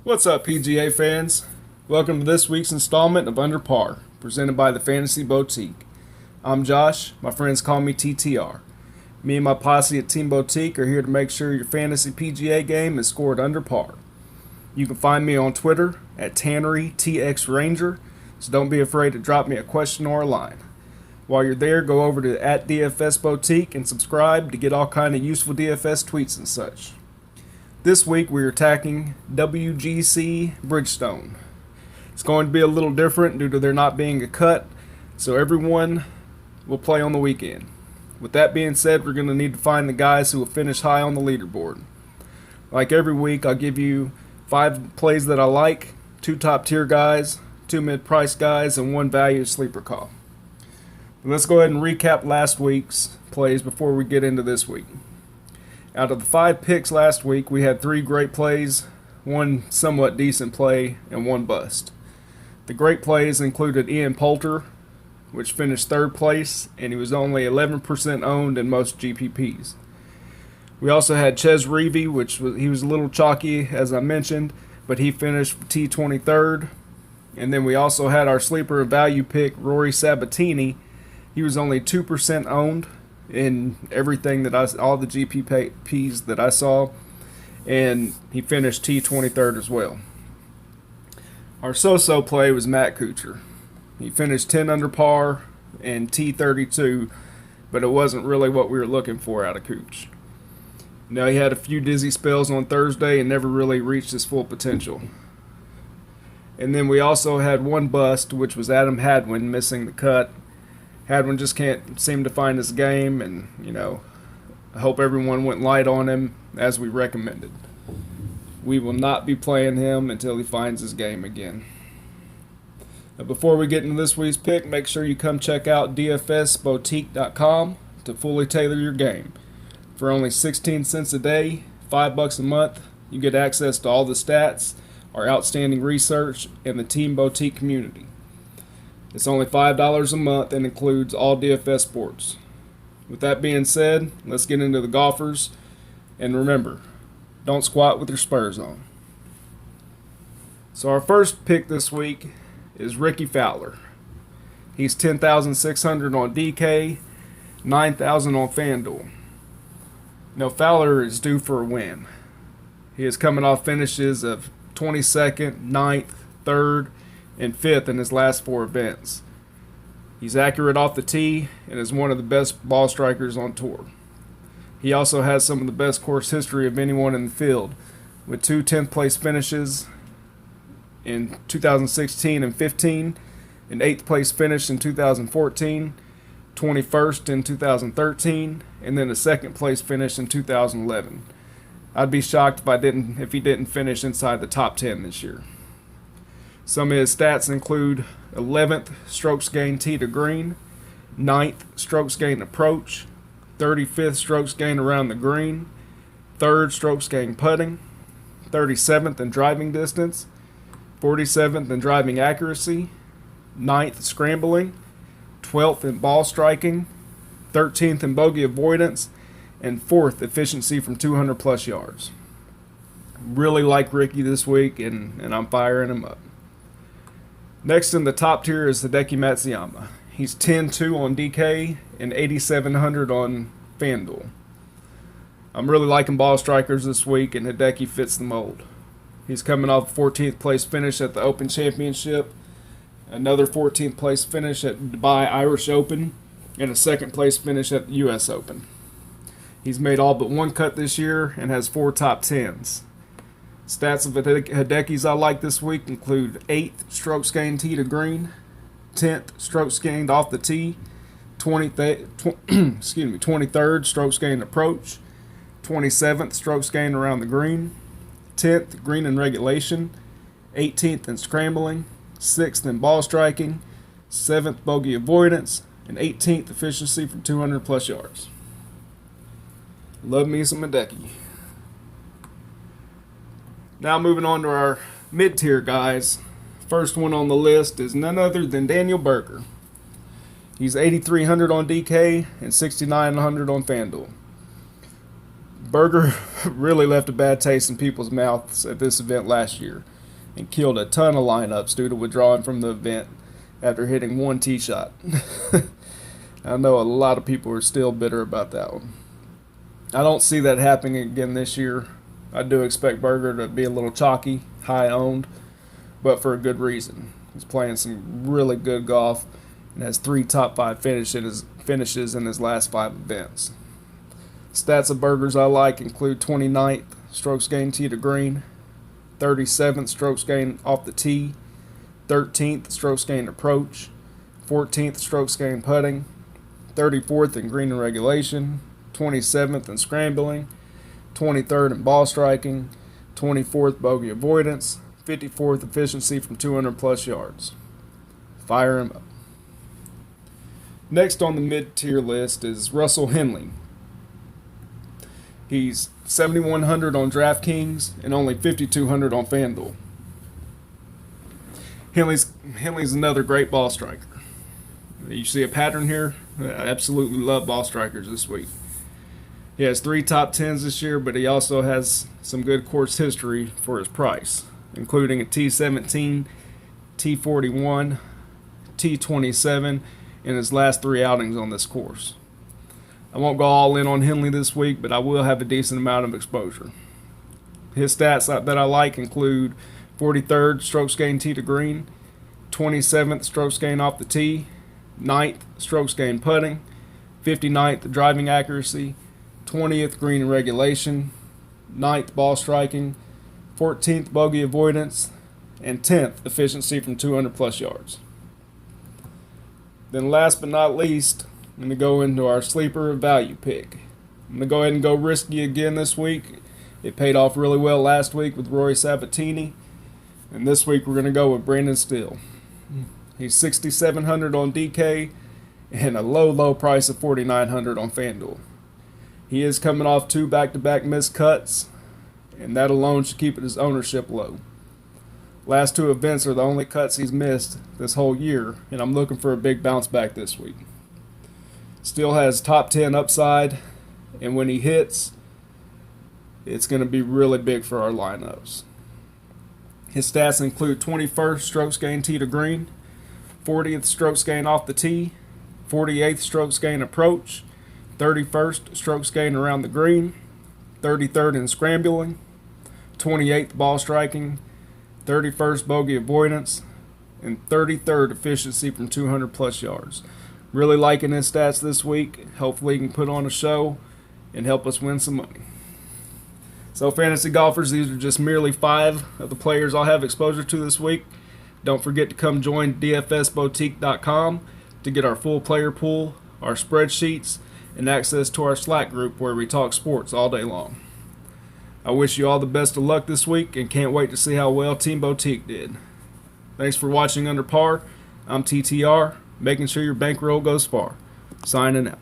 What's up, PGA fans? Welcome to this week's installment of Under Par, presented by the Fantasy Boutique. I'm Josh. My friends call me TTR. Me and my posse at Team Boutique are here to make sure your fantasy PGA game is scored under par. You can find me on Twitter at Tannery TX Ranger, so don't be afraid to drop me a question or a line. While you're there, go over to @DFS Boutique and subscribe to get all kind of useful DFS tweets and such. This week we are attacking WGC Bridgestone. It's going to be a little different due to there not being a cut, so everyone will play on the weekend. With that being said, we're going to need to find the guys who will finish high on the leaderboard. Like every week, I'll give you 5 plays that I like, 2 top tier guys, 2 mid-price guys, and 1 value sleeper call. Let's go ahead and recap last week's plays before we get into this week. Out of the 5 picks last week, we had 3 great plays, 1 somewhat decent play, and 1 bust. The great plays included Ian Poulter, which finished 3rd place, and he was only 11% owned in most GPPs. We also had Ches Reavie, he was a little chalky, as I mentioned, but he finished T23rd. And then we also had our sleeper value pick, Rory Sabatini. He was only 2% owned in everything all the GPPs that I saw, and he finished T23rd as well. Our so-so play was Matt Kuchar. He finished 10 under par and T32, but it wasn't really what we were looking for out of Cooch. Now, he had a few dizzy spells on Thursday and never really reached his full potential. And then we also had 1 bust, which was Adam Hadwin missing the cut. Hadwin just can't seem to find his game, and, I hope everyone went light on him as we recommended. We will not be playing him until he finds his game again. Now, before we get into this week's pick, make sure you come check out dfsboutique.com to fully tailor your game. For only 16 cents a day, $5 a month, you get access to all the stats, our outstanding research, and the Team Boutique community. It's only $5 a month and includes all DFS sports. With that being said, let's get into the golfers. And remember, don't squat with your spurs on. So our first pick this week is Rickie Fowler. He's 10,600 on DK, 9,000 on FanDuel. Now, Fowler is due for a win. He is coming off finishes of 22nd, 9th, 3rd, and 5th in his last 4 events. He's accurate off the tee and is one of the best ball strikers on tour. He also has some of the best course history of anyone in the field, with 2 10th place finishes in 2016 and 15, an 8th place finish in 2014, 21st in 2013, and then a 2nd place finish in 2011. I'd be shocked if he didn't finish inside the top 10 this year. Some of his stats include 11th strokes gained tee to green, 9th strokes gained approach, 35th strokes gained around the green, 3rd strokes gained putting, 37th in driving distance, 47th in driving accuracy, 9th scrambling, 12th in ball striking, 13th in bogey avoidance, and 4th efficiency from 200 plus yards. Really like Rickie this week, and I'm firing him up. Next in the top tier is Hideki Matsuyama. He's 10-2 on DK and 8,700 on FanDuel. I'm really liking ball strikers this week, and Hideki fits the mold. He's coming off a 14th place finish at the Open Championship, another 14th place finish at Dubai Irish Open, and a 2nd place finish at the US Open. He's made all but 1 cut this year and has 4 top 10s. Stats of Hideki's I like this week include 8th strokes gained tee to green, 10th strokes gained off the tee, 23rd strokes gained approach, 27th strokes gained around the green, 10th green in regulation, 18th in scrambling, 6th in ball striking, 7th bogey avoidance, and 18th efficiency from 200 plus yards. Love me some Hideki. Now moving on to our mid-tier guys. First one on the list is none other than Daniel Berger. He's 8,300 on DK and 6,900 on FanDuel. Berger really left a bad taste in people's mouths at this event last year. and killed a ton of lineups due to withdrawing from the event after hitting one tee shot. I know a lot of people are still bitter about that one. I don't see that happening again this year. I do expect Berger to be a little chalky, high owned, but for a good reason. He's playing some really good golf and has 3 top 5 finishes in his last 5 events. Stats of Berger's I like include 29th strokes gained tee to green, 37th strokes gained off the tee, 13th strokes gained approach, 14th strokes gained putting, 34th in green and regulation, 27th in scrambling, 23rd in ball striking, 24th bogey avoidance, 54th efficiency from 200 plus yards. Fire him up. Next on the mid-tier list is Russell Henley. He's 7,100 on DraftKings and only 5,200 on FanDuel. Henley's another great ball striker. You see a pattern here? I absolutely love ball strikers this week. He has 3 top 10s this year, but he also has some good course history for his price, including a T17, T41, T27 in his last 3 outings on this course. I won't go all in on Henley this week, but I will have a decent amount of exposure. His stats that I like include 43rd strokes gained tee to green, 27th strokes gained off the tee, 9th strokes gained putting, 59th driving accuracy, 20th green and regulation, 9th ball striking, 14th bogey avoidance, and 10th efficiency from 200 plus yards. Then last but not least, I'm going to go into our sleeper value pick. I'm going to go ahead and go risky again this week. It paid off really well last week with Rory Sabatini, and this week we're going to go with Brandon Steele. He's 6,700 on DK and a low price of 4,900 on FanDuel. He is coming off 2 back-to-back missed cuts, and that alone should keep his ownership low. Last 2 events are the only cuts he's missed this whole year, and I'm looking for a big bounce back this week. Steele has top 10 upside, and when he hits, it's going to be really big for our lineups. His stats include 21st strokes gained tee to green, 40th strokes gained off the tee, 48th strokes gained approach, 31st strokes gained around the green, 33rd in scrambling, 28th ball striking, 31st bogey avoidance, and 33rd efficiency from 200 plus yards. Really liking his stats this week. Hopefully he can put on a show and help us win some money. So fantasy golfers, these are just merely 5 of the players I'll have exposure to this week. Don't forget to come join dfsboutique.com to get our full player pool, our spreadsheets, and access to our Slack group where we talk sports all day long. I wish you all the best of luck this week and can't wait to see how well Team Boutique did. Thanks for watching Under Par. I'm TTR, making sure your bankroll goes far. Signing out.